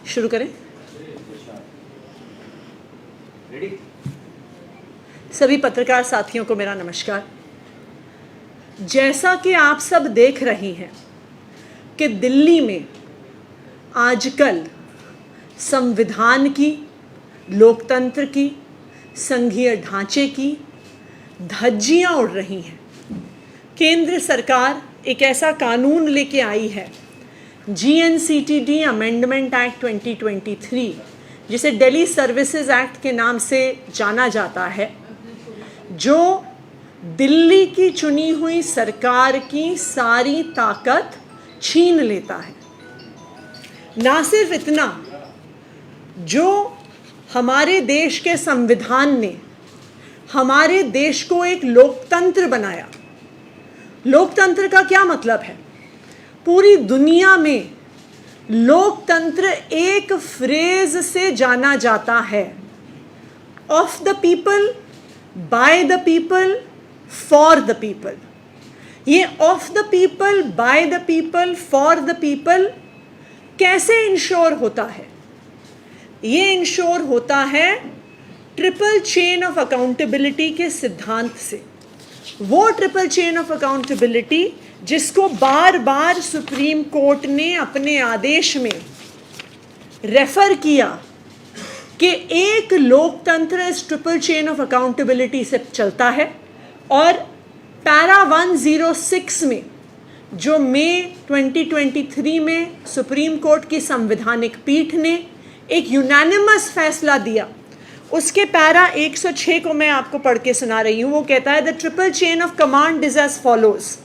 शुरू करें। सभी पत्रकार साथियों को मेरा नमस्कार। जैसा कि आप सब देख रहे हैं कि दिल्ली में आजकल संविधान की, लोकतंत्र की, संघीय ढांचे की धज्जियां उड़ रही हैं। केंद्र सरकार एक ऐसा कानून लेके आई है, GNCTD अमेंडमेंट एक्ट 2023, जिसे दिल्ली सर्विसेज एक्ट के नाम से जाना जाता है, जो दिल्ली की चुनी हुई सरकार की सारी ताकत छीन लेता है। ना सिर्फ इतना, जो हमारे देश के संविधान ने हमारे देश को एक लोकतंत्र बनाया। लोकतंत्र का क्या मतलब है? पूरी दुनिया में लोकतंत्र एक फ्रेज से जाना जाता है, of the people, by the people, for the people. ये of the people, by the people, for the people कैसे इंश्योर होता है? ये इंश्योर होता है ट्रिपल चेन ऑफ अकाउंटेबिलिटी के सिद्धांत से। वो ट्रिपल चेन ऑफ अकाउंटेबिलिटी जिसको बार बार सुप्रीम कोर्ट ने अपने आदेश में रेफर किया कि एक लोकतंत्र इस ट्रिपल चेन ऑफ अकाउंटेबिलिटी से चलता है। और पैरा 106 में, जो मई 2023 में सुप्रीम कोर्ट की संवैधानिक पीठ ने एक यूनानिमस फैसला दिया, उसके पैरा 106 को मैं आपको पढ़ के सुना रही हूं। वो कहता है, the triple chain of command is as follows.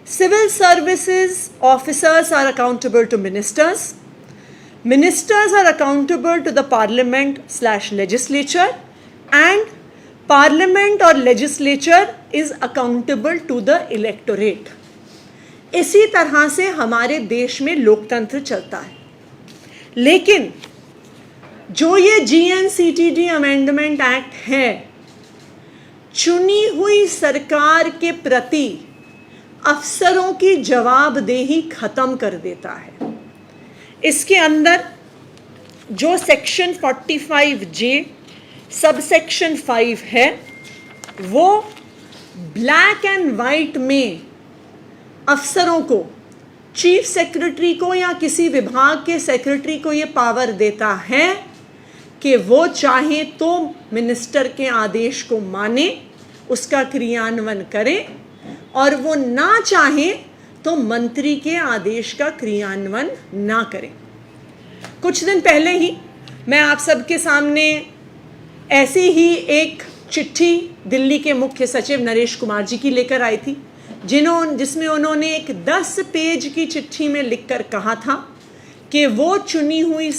Civil services officers are accountable to ministers. Ministers are accountable to the parliament/legislature, and parliament or legislature is accountable to the electorate. इसी तरह से हमारे देश में लोकतंत्र चलता है। लेकिन जो ये GNCTD अमेंडमेंट एक्ट है, चुनी हुई सरकार के प्रति अफसरों की जवाबदेही खत्म कर देता है। इसके अंदर जो सेक्शन 45J सब सेक्शन 5 है, वो ब्लैक एंड वाइट में अफसरों को, चीफ सेक्रेटरी को या किसी विभाग के सेक्रेटरी को ये पावर देता है कि वो चाहे तो मिनिस्टर के आदेश को माने, उसका क्रियान्वयन करे, और वो ना चाहे तो मंत्री के आदेश का क्रियान्वयन ना करें। कुछ दिन पहले ही मैं आप सबके सामने ऐसी ही एक चिट्ठी दिल्ली के मुख्य सचिव नरेश कुमार जी की लेकर आई थी, जिसमें उन्होंने एक 10 पेज की चिट्ठी में लिखकर कहा था कि वो चुनी हुई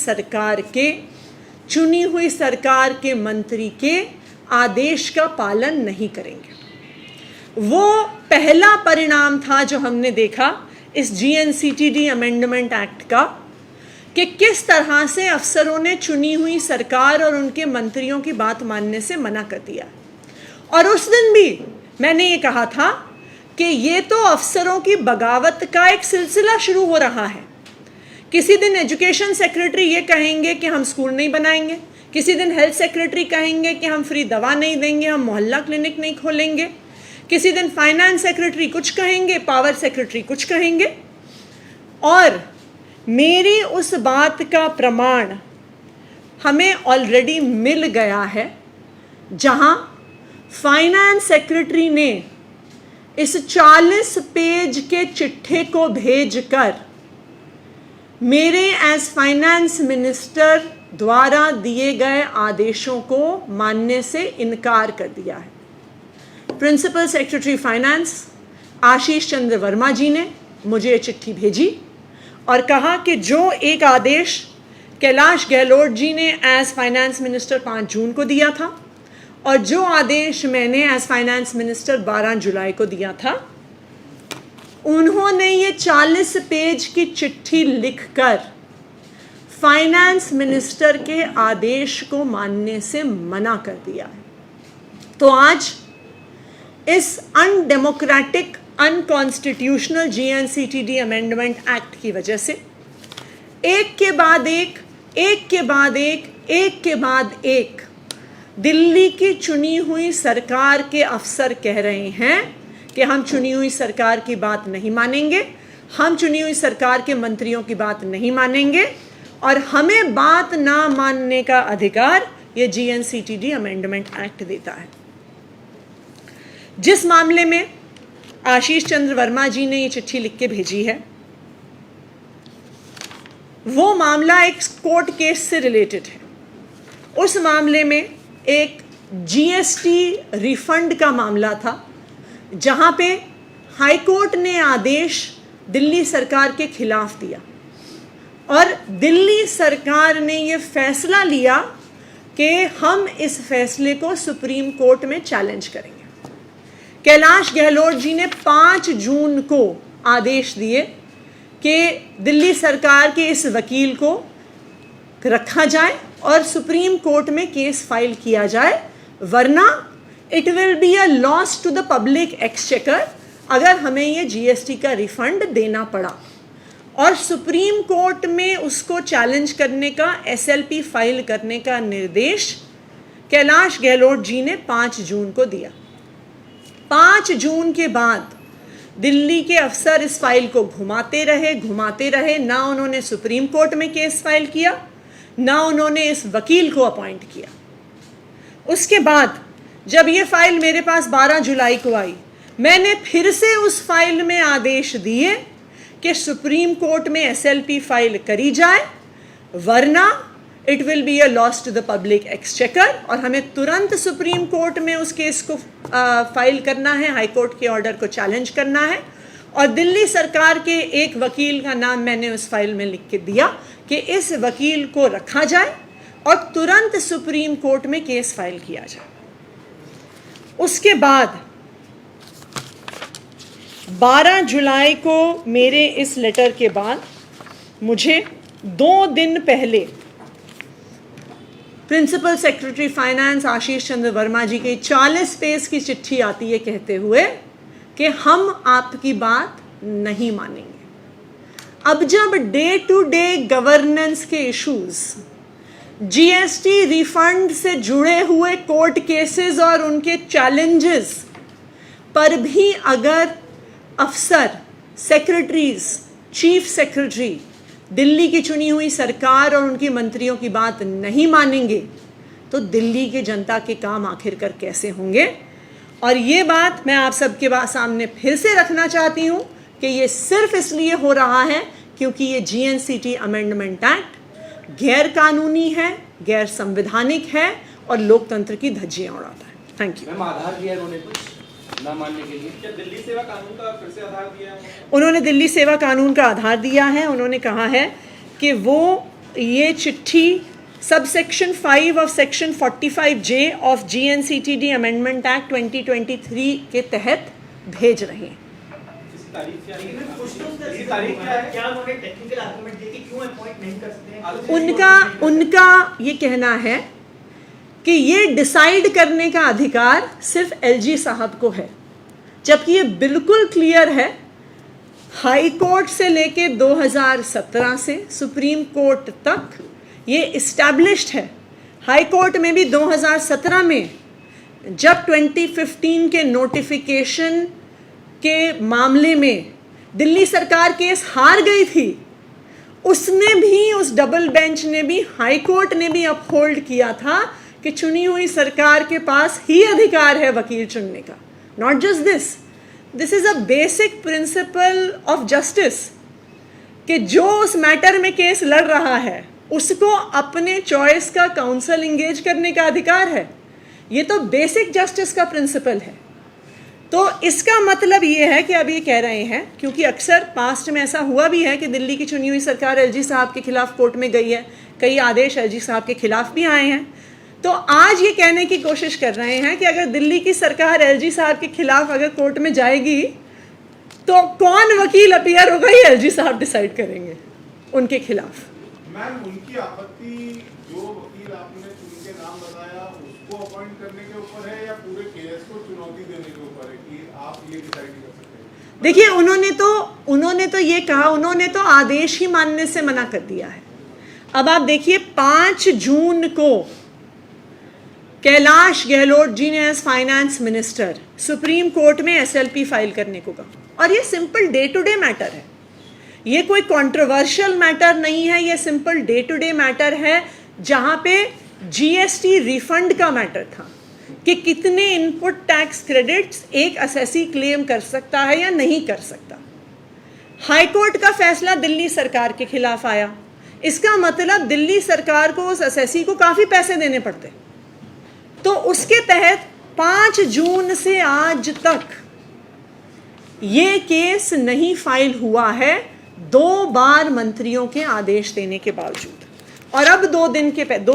सरकार के मंत्री के आदेश का पालन नहीं करेंगे। वो पहला परिणाम था जो हमने देखा इस GNCTD अमेंडमेंट एक्ट का, कि किस तरह से अफसरों ने चुनी हुई सरकार और उनके मंत्रियों की बात मानने से मना कर दिया। और उस दिन भी मैंने ये कहा था कि ये तो अफसरों की बगावत का एक सिलसिला शुरू हो रहा है। किसी दिन एजुकेशन सेक्रेटरी ये कहेंगे कि हम स्कूल नहीं बनाएंगे, किसी दिन हेल्थ सेक्रेटरी कहेंगे कि हम फ्री दवा नहीं देंगे, हम मोहल्ला क्लिनिक नहीं खोलेंगे, किसी दिन फाइनेंस सेक्रेटरी कुछ कहेंगे, पावर सेक्रेटरी कुछ कहेंगे। और मेरी उस बात का प्रमाण हमें ऑलरेडी मिल गया है, जहां फाइनेंस सेक्रेटरी ने इस 40 पेज के चिट्ठे को भेजकर मेरे एज फाइनेंस मिनिस्टर द्वारा दिए गए आदेशों को मानने से इनकार कर दिया है। प्रिंसिपल सेक्रेटरी फाइनेंस आशीष चंद्र वर्मा जी ने मुझे ये चिट्ठी भेजी और कहा कि जो एक आदेश कैलाश गहलोत जी ने एज फाइनेंस मिनिस्टर 5 जून को दिया था, और जो आदेश मैंने एज फाइनेंस मिनिस्टर 12 जुलाई को दिया था, उन्होंने ये 40 पेज की चिट्ठी लिखकर फाइनेंस मिनिस्टर के आदेश को मानने से मना कर दिया है। तो आज इस undemocratic, unconstitutional GNCTD amendment act की वजह से एक के बाद एक, एक के बाद एक, एक के बाद एक दिल्ली की चुनी हुई सरकार के अफसर कह रहे हैं कि हम चुनी हुई सरकार की बात नहीं मानेंगे, हम चुनी हुई सरकार के मंत्रियों की बात नहीं मानेंगे और हमें बात ना मानने का अधिकार ये GNCTD अमेंडमेंट एक्ट देता है। जिस मामले में आशीष चंद्र वर्मा जी ने ये चिट्ठी लिख के भेजी है, वो मामला एक कोर्ट केस से रिलेटेड है। उस मामले में एक GST रिफंड का मामला था, जहां पे हाई कोर्ट ने आदेश दिल्ली सरकार के खिलाफ दिया और दिल्ली सरकार ने ये फैसला लिया कि हम इस फैसले को सुप्रीम कोर्ट में चैलेंज करेंगे। कैलाश गहलोत जी ने 5 जून को आदेश दिए कि दिल्ली सरकार के इस वकील को रखा जाए और सुप्रीम कोर्ट में केस फाइल किया जाए, वरना it will be a loss to the public exchequer अगर हमें ये GST का रिफंड देना पड़ा। और सुप्रीम कोर्ट में उसको चैलेंज करने का, SLP फाइल करने का निर्देश कैलाश गहलोत जी ने 5 जून को दिया। 5 जून के बाद दिल्ली के अफसर इस फाइल को घुमाते रहे, ना उन्होंने सुप्रीम कोर्ट में केस फाइल किया, ना उन्होंने इस वकील को अपॉइंट किया। उसके बाद जब ये फाइल मेरे पास 12 जुलाई को आई, मैंने फिर से उस फाइल में आदेश दिए कि सुप्रीम कोर्ट में SLP फाइल करी जाए, वरना it will be a loss to the public exchequer और हमें तुरंत सुप्रीम कोर्ट में उस केस को फाइल करना है, हाई कोर्ट के ऑर्डर को चैलेंज करना है। और दिल्ली सरकार के एक वकील का नाम मैंने उस फाइल में लिख के दिया कि इस वकील को रखा जाए और तुरंत सुप्रीम कोर्ट में केस फाइल किया जाए। उसके बाद 12 जुलाई को मेरे इस लेटर के बाद मुझे 2 दिन पहले प्रिंसिपल सेक्रेटरी फाइनेंस आशीष चंद्र वर्मा जी की 40 पेज की चिट्ठी आती है कहते हुए कि हम आपकी बात नहीं मानेंगे। अब जब डे टू डे गवर्नेंस के इश्यूज, GST रिफंड से जुड़े हुए कोर्ट केसेस और उनके चैलेंजेस पर भी अगर अफसर, सेक्रेटरीज, चीफ सेक्रेटरी दिल्ली की चुनी हुई सरकार और उनकी मंत्रियों की बात नहीं मानेंगे, तो दिल्ली की जनता के काम आखिरकार कैसे होंगे। और ये बात मैं आप सबके सामने फिर से रखना चाहती हूँ कि ये सिर्फ इसलिए हो रहा है क्योंकि ये GNCT अमेंडमेंट एक्ट गैर कानूनी है, गैर संवैधानिक है और लोकतंत्र की धज्जियां उड़ाता है। Thank you. आधार दिया उन्होंने कुछ ना मानने के लिए? क्या दिल्ली सेवा कानून का फिर से आधार दिया है? उन्होंने दिल्ली सेवा कानून का आधार दिया है। उन्होंने कहा है कि वो ये चिट्ठी subsection 5 of section 45J of GNCTD amendment act 2023 के तहत भेज रहे हैं। उनका ये कहना है कि ये डिसाइड करने का अधिकार सिर्फ LG साहब को है, जबकि ये बिल्कुल क्लियर है हाई कोर्ट से लेके 2017 से सुप्रीम कोर्ट तक ये इस्टेब्लिश्ड है। हाई कोर्ट में भी 2017 में जब 2015 के नोटिफिकेशन के मामले में दिल्ली सरकार केस हार गई थी, उसने भी, उस डबल बेंच ने भी, हाई कोर्ट ने भी अपहोल्ड किया था कि चुनी हुई सरकार के पास ही अधिकार है वकील चुनने का। Not just this is a basic principle of justice कि जो उस मैटर में केस लड़ रहा है उसको अपने चॉइस का काउंसिल इंगेज करने का अधिकार है। ये तो बेसिक जस्टिस का प्रिंसिपल है। तो इसका मतलब ये है कि अब ये कह रहे हैं, क्योंकि अक्सर पास्ट में ऐसा हुआ भी है कि दिल्ली की चुनी हुई सरकार LG साहब के खिलाफ कोर्ट में गई है, कई आदेश LG साहब के खिलाफ भी आए हैं, तो आज ये कहने की कोशिश कर रहे हैं कि अगर दिल्ली की सरकार LG साहब के खिलाफ अगर कोर्ट में जाएगी तो कौन वकील अपीयर होगा, ये LG साहब डिसाइड करेंगे उनके खिलाफ। मैम, उनकी आपत्ति जो वकील आपने चुन के नाम बताया उसको अपॉइंट करने के ऊपर है या पूरे केस को चुनौती देने के ऊपर है कि आप ये डिसाइड कर सकते हैं? देखिए, उन्होंने तो ये कहा, उन्होंने तो आदेश ही मानने से मना कर दिया है। अब आप देखिए, 5 जून को कैलाश गहलोत जी ने as finance minister supreme court में एसएलपी फाइल करने को कहा, और ये simple day to day matter है, ये कोई कंट्रोवर्शियल मैटर नहीं है, ये simple day to day matter है, जहां पे जीएसटी रिफंड का मैटर था कि कितने इनपुट टैक्स क्रेडिट्स एक असेसी क्लेम कर सकता है या नहीं कर सकता। हाईकोर्ट का फैसला दिल्ली सरकार के खिलाफ आया, इसका मतलब दिल्ली सरकार को उस असेसी को काफी पैसे देने पड़ते, तो उसके तहत 5 जून से आज तक ये केस नहीं फाइल हुआ है, 2 बार मंत्रियों के आदेश देने के बावजूद। और अब 2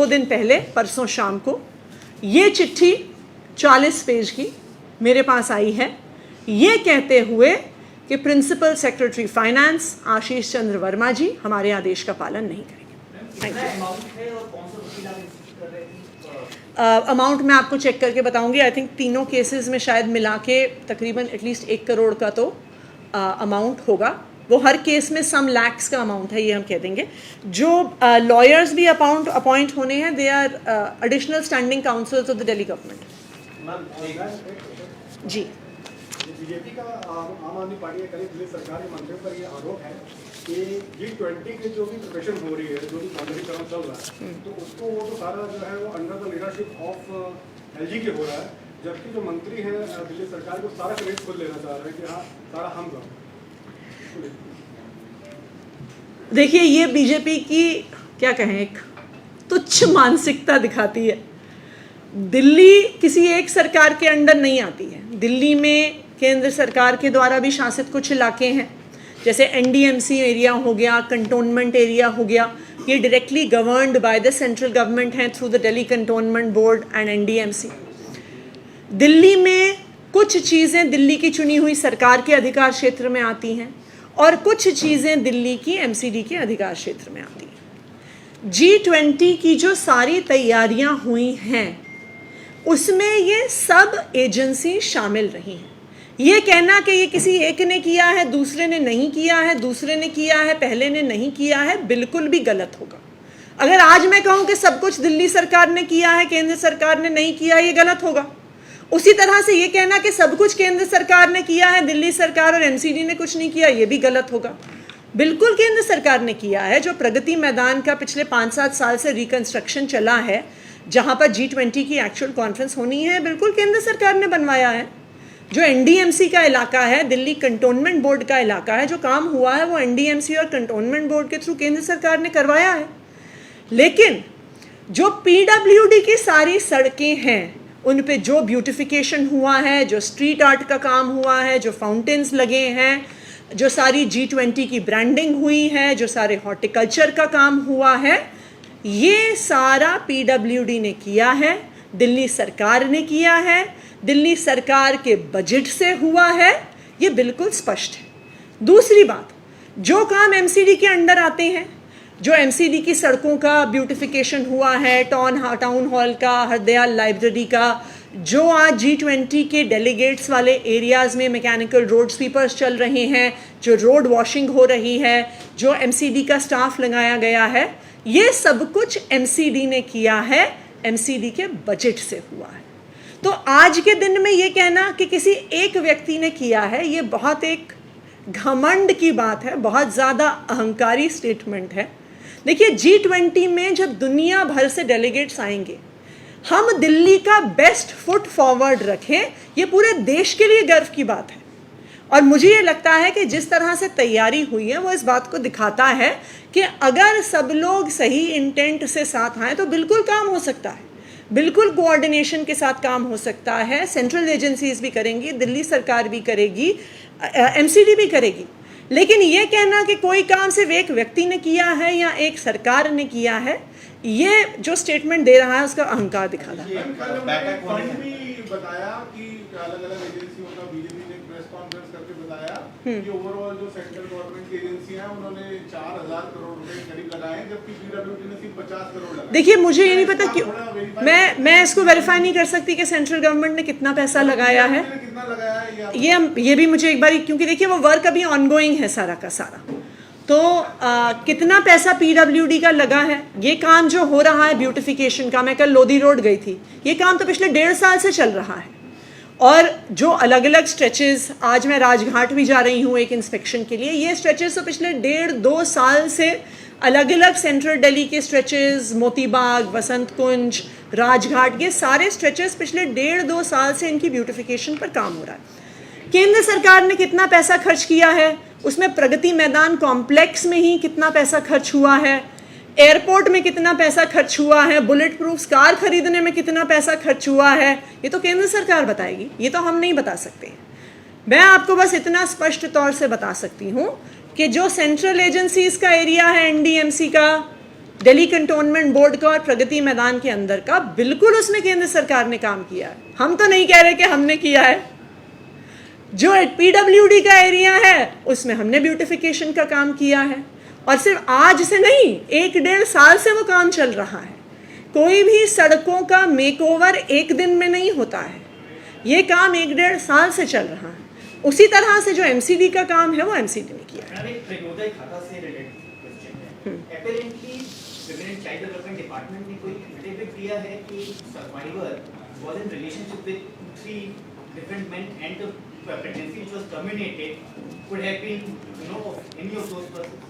दिन पहले परसों शाम को ये चिट्ठी 40 पेज की मेरे पास आई है, ये कहते हुए कि प्रिंसिपल सेक्रेटरी फाइनेंस आशीष चंद्र वर्मा जी हमारे आदेश का पालन नहीं करेंगे। अमाउंट मैं आपको चेक करके बताऊंगी। आई थिंक तीनों केसेस में शायद मिला के तकरीबन एटलीस्ट 1 करोड़ का तो अमाउंट होगा। वो हर केस में सम लैक्स का अमाउंट है, ये हम कह देंगे। जो लॉयर्स भी अपॉइंट होने हैं, they are additional standing counsels of the Delhi government. जी, बीजेपी का आम आदमी पार्टी के करीब दिल्ली सरकार के मंत्रियों पर ये आरोप है कि G20 की जो भी प्रिपरेशन हो रही है, जो भी सामूहिकरण चल रहा है, तो उसको वो तो सारा जो है वो under the leadership of LG के हो रहा है, जबकि जो मंत्री हैं दिल्ली सरकार को सारा क्रेडिट खुद लेना चाह रहे हैं कि हाँ सारा हम कर। देखिए, ये बीजेपी की क्या कहें, एक तुच्छ मानसिकता दिखाती है। दिल्ली किसी एक सरकार के अंडर नहीं आती है। दिल्ली में केंद्र सरकार के द्वारा भी शासित कुछ इलाके हैं, जैसे एनडीएमसी एरिया हो गया, कंटोनमेंट एरिया हो गया, ये directly governed by the central government हैं through the Delhi cantonment board and NDMC. Delhi में कुछ चीज़ें दिल्ली की चुनी हुई सरकार के अधिकार क्षेत्र में आती हैं और कुछ चीज़ें दिल्ली की एमसीडी के अधिकार क्षेत्र में आती हैं। G20 की जो सारी तैयारियां हुई हैं उसमें ये सब एजेंसी शामिल रही हैं। ये कहना कि ये किसी एक ने किया है, दूसरे ने नहीं किया है, दूसरे ने किया है, पहले ने नहीं किया है, बिल्कुल भी गलत होगा। अगर आज मैं कहूँ कि सब कुछ दिल्ली सरकार ने किया है, केंद्र सरकार ने नहीं किया, ये गलत होगा। उसी तरह से ये कहना कि सब कुछ केंद्र सरकार ने किया है, दिल्ली सरकार और एमसीडी ने कुछ नहीं किया, ये भी गलत होगा। बिल्कुल केंद्र सरकार ने किया है। जो प्रगति मैदान का पिछले 5-7 साल से रिकंस्ट्रक्शन चला है, जहां पर G20 की एक्चुअल कॉन्फ्रेंस होनी है, बिल्कुल केंद्र सरकार ने बनवाया है। जो एनडीएमसी का इलाका है, दिल्ली कंटोनमेंट बोर्ड का इलाका है, जो काम हुआ है वो एनडीएमसी और कंटोनमेंट बोर्ड के थ्रू केंद्र सरकार ने करवाया है। लेकिन जो पीडब्ल्यूडी की सारी सड़कें हैं, उन पे जो ब्यूटिफिकेशन हुआ है, जो स्ट्रीट आर्ट का काम हुआ है, जो फाउंटेन्स लगे हैं, जो सारी G20 की ब्रांडिंग हुई है, जो सारे हॉर्टिकल्चर का काम हुआ है, ये सारा पीडब्ल्यूडी ने किया है, दिल्ली सरकार ने किया है, दिल्ली सरकार के बजट से हुआ है, ये बिल्कुल स्पष्ट है। दूसरी बात, जो काम एमसीडी के अंडर आते हैं, जो एमसीडी की सड़कों का ब्यूटिफिकेशन हुआ है, टाउन हॉल का, हरदयाल लाइब्रेरी का, जो आज G20 के डेलीगेट्स वाले एरियाज़ में मैकेनिकल रोड स्वीपर्स चल रहे हैं, जो रोड वॉशिंग हो रही है, जो एमसीडी का स्टाफ लगाया गया है, ये सब कुछ एमसीडी ने किया है, एमसीडी के बजट से हुआ है। तो आज के दिन में ये कहना कि किसी एक व्यक्ति ने किया है, ये बहुत एक घमंड की बात है, बहुत ज़्यादा अहंकारी स्टेटमेंट है। देखिए, G20 में जब दुनिया भर से डेलीगेट्स आएंगे, हम दिल्ली का बेस्ट फुट फॉरवर्ड रखें, ये पूरे देश के लिए गर्व की बात है। और मुझे ये लगता है कि जिस तरह से तैयारी हुई है वो इस बात को दिखाता है कि अगर सब लोग सही इंटेंट से साथ आएँ तो बिल्कुल काम हो सकता है, बिल्कुल कोऑर्डिनेशन के साथ काम हो सकता है। सेंट्रल एजेंसीज भी करेंगी, दिल्ली सरकार भी करेगी, एमसीडी भी करेगी। लेकिन ये कहना कि कोई काम सिर्फ एक व्यक्ति ने किया है या एक सरकार ने किया है, ये जो स्टेटमेंट दे रहा है उसका अहंकार दिखाता है। फंड भी बताया कि अलग-अलग एजेंसियों का बीजेपी ने प्रेस कॉन्फ्रेंस करके बताया कि ओवरऑल जो सेंट्रल गवर्नमेंट की एजेंसियां हैं उन्होंने 4000 करोड़ रुपए करीब लगाए हैं, जबकि पीडब्ल्यूडी ने सिर्फ 50 करोड़ लगाए। देखिए मुझे ये नहीं पता क्यों मैं इसको वेरीफाई नहीं कर सकती कि सेंट्रल गवर्नमेंट ने कितना पैसा लगाया है, कितना लगाया है ये भी मुझे एक बार, क्योंकि देखिए वो वर्क अभी ऑनगोइंग है सारा का सारा, तो कितना पैसा पीडब्ल्यूडी का लगा है, ये काम जो हो रहा है ब्यूटिफिकेशन का, मैं कल लोधी रोड गई थी, ये काम तो पिछले 1.5 साल से चल रहा है। और जो अलग अलग स्ट्रेचेस, आज मैं राजघाट भी जा रही हूँ एक इंस्पेक्शन के लिए, ये स्ट्रेचेस तो पिछले 1.5-2 साल से अलग अलग सेंट्रल दिल्ली के स्ट्रेचेस, मोतीबाग, वसंत कुंज, राजघाट, ये सारे स्ट्रेचेस पिछले 1.5-2 साल से इनकी ब्यूटिफिकेशन पर काम हो रहा है। केंद्र सरकार ने कितना पैसा खर्च किया है, उसमें प्रगति मैदान कॉम्प्लेक्स में ही कितना पैसा खर्च हुआ है, एयरपोर्ट में कितना पैसा खर्च हुआ है, बुलेट प्रूफ कार खरीदने में कितना पैसा खर्च हुआ है, ये तो केंद्र सरकार बताएगी, ये तो हम नहीं बता सकते। मैं आपको बस इतना स्पष्ट तौर से बता सकती हूँ कि जो सेंट्रल एजेंसीज का एरिया है, एनडीएमसी का, दिल्ली कंटोनमेंट बोर्ड का और प्रगति मैदान के अंदर का, बिल्कुल उसमें केंद्र सरकार ने काम किया है। हम तो नहीं कह रहे कि हमने किया है। जो पीडब्ल्यूडी का एरिया है उसमें हमने ब्यूटिफिकेशन का काम किया है, और सिर्फ आज से नहीं, 1-1.5 साल से वो काम चल रहा है। कोई भी सड़कों का मेकओवर एक दिन में नहीं होता है, ये काम 1-1.5 साल से चल रहा है। उसी तरह से जो एमसीडी का काम है वो एमसीडी ने किया है। खाता से रिलेटेड क्वेश्चन है। Apparently, Women and Child Development Department ने कोई एफिडेविट दिया है कि survivor was in relationship with 3 different men and the pregnancy which was terminated could have been, any of those persons.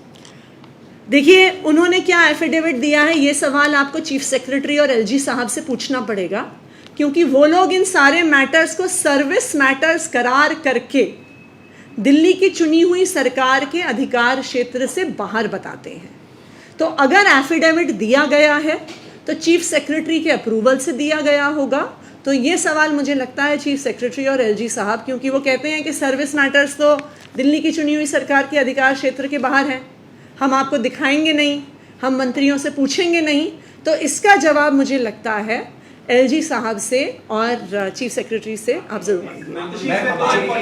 देखिए उन्होंने क्या एफिडेविट दिया है, ये सवाल आपको चीफ सेक्रेटरी और एलजी साहब से पूछना पड़ेगा, क्योंकि वो लोग इन सारे मैटर्स को सर्विस मैटर्स करार करके दिल्ली की चुनी हुई सरकार के अधिकार क्षेत्र से बाहर बताते हैं। तो अगर एफिडेविट दिया गया है तो चीफ सेक्रेटरी के अप्रूवल से दिया गया होगा। तो ये सवाल मुझे लगता है चीफ सेक्रेटरी और एलजी साहब, क्योंकि वो कहते हैं कि सर्विस मैटर्स तो दिल्ली की चुनी हुई सरकार के अधिकार क्षेत्र के बाहर हैं, हम आपको दिखाएंगे नहीं, हम मंत्रियों से पूछेंगे नहीं। तो इसका जवाब मुझे लगता है एलजी साहब से और चीफ सेक्रेटरी से आप जरूर मांगेंगे।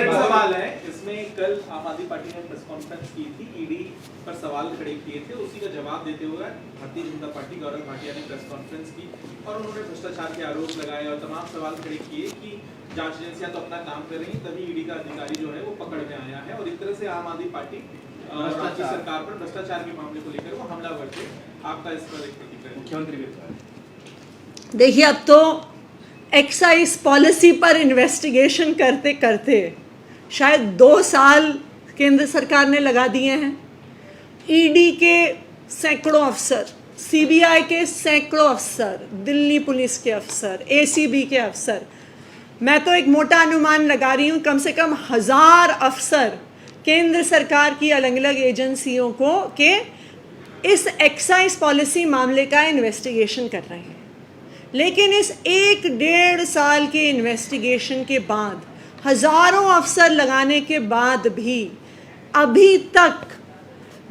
सवाल है इसमें, कल आम आदमी पार्टी ने प्रेस कॉन्फ्रेंस की थी, ईडी पर सवाल खड़े किए थे, उसी का जवाब देते हुए भारतीय जनता पार्टी गौरव भाटिया ने प्रेस कॉन्फ्रेंस की और उन्होंने भ्रष्टाचार के आरोप लगाए और तमाम सवाल खड़े किए कि जांच एजेंसियां तो अपना काम कर रही, तभी ईडी का अधिकारी जो है वो पकड़ में आया है। और इस तरह से आम आदमी पार्टी राज्य सरकार पर भ्रष्टाचार के मामले को लेकर वो हमलावर थे। आपका इस पर एक प्रतिक्रिया? मुख्यमंत्री देखिए, अब तो एक्साइज पॉलिसी पर इन्वेस्टिगेशन करते करते शायद 2 साल केंद्र सरकार ने लगा दिए हैं। ईडी के सैकड़ों अफसर, सीबीआई के सैकड़ों अफसर, दिल्ली पुलिस के अफसर, एसीबी के अफसर, मैं तो एक मोटा अनुमान लगा रही हूँ, कम से कम 1000 अफसर केंद्र सरकार की अलग अलग एजेंसियों को के इस एक्साइज पॉलिसी मामले का इन्वेस्टिगेशन कर रहे हैं। लेकिन इस 1-1.5 साल के इन्वेस्टिगेशन के बाद, हज़ारों अफसर लगाने के बाद भी अभी तक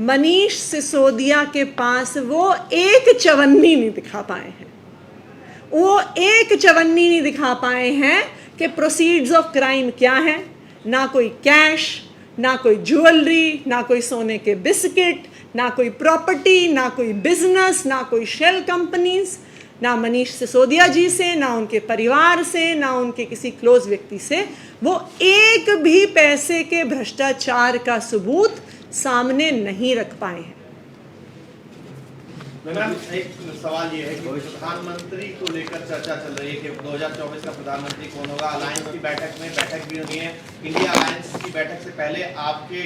मनीष सिसोदिया के पास वो एक चवन्नी नहीं दिखा पाए हैं। वो एक चवन्नी नहीं दिखा पाए हैं कि प्रोसीड्स ऑफ क्राइम क्या है। ना कोई कैश, ना कोई ज्वेलरी, ना कोई सोने के बिस्किट, ना कोई प्रॉपर्टी, ना कोई बिजनेस, ना कोई शेल कंपनीज, ना मनीष सिसोदिया जी से, ना उनके परिवार से, ना उनके किसी क्लोज व्यक्ति से वो एक भी पैसे के भ्रष्टाचार का सबूत सामने नहीं रख पाए हैं। मैडम, एक सवाल ये है कि प्रधानमंत्री को लेकर चर्चा चल रही है कि 2024 का प्रधानमंत्री कौन होगा। अलायंस की बैठक भी होनी है। इंडिया अलायंस की बैठक से पहले आपके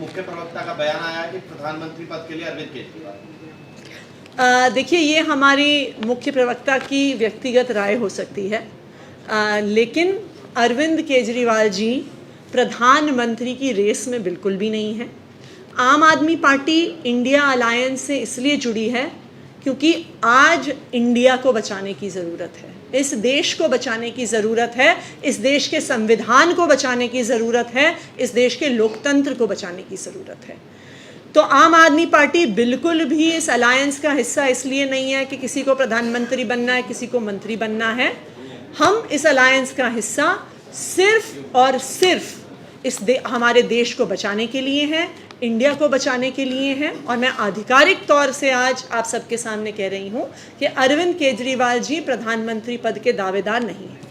मुख्य प्रवक्ता का बयान आया है कि प्रधानमंत्री पद के लिए अरविंद केजरीवाल। देखिए, ये हमारी मुख्य प्रवक्ता की व्यक्तिगत राय हो सकती है, लेकिन अरविंद केजरीवाल जी प्रधानमंत्री की रेस में बिल्कुल भी नहीं है। आम आदमी पार्टी इंडिया अलायंस से इसलिए जुड़ी है क्योंकि आज इंडिया को बचाने की ज़रूरत है, इस देश को बचाने की ज़रूरत है, इस देश के संविधान को बचाने की ज़रूरत है, इस देश के लोकतंत्र को बचाने की ज़रूरत है। तो आम आदमी पार्टी बिल्कुल भी इस अलायंस का हिस्सा इसलिए नहीं है कि किसी को प्रधानमंत्री बनना है, किसी को मंत्री बनना है। हम इस अलायंस का हिस्सा सिर्फ और सिर्फ हमारे देश को बचाने के लिए हैं, इंडिया को बचाने के लिए हैं। और मैं आधिकारिक तौर से आज आप सबके सामने कह रही हूँ कि अरविंद केजरीवाल जी प्रधानमंत्री पद के दावेदार नहीं हैं।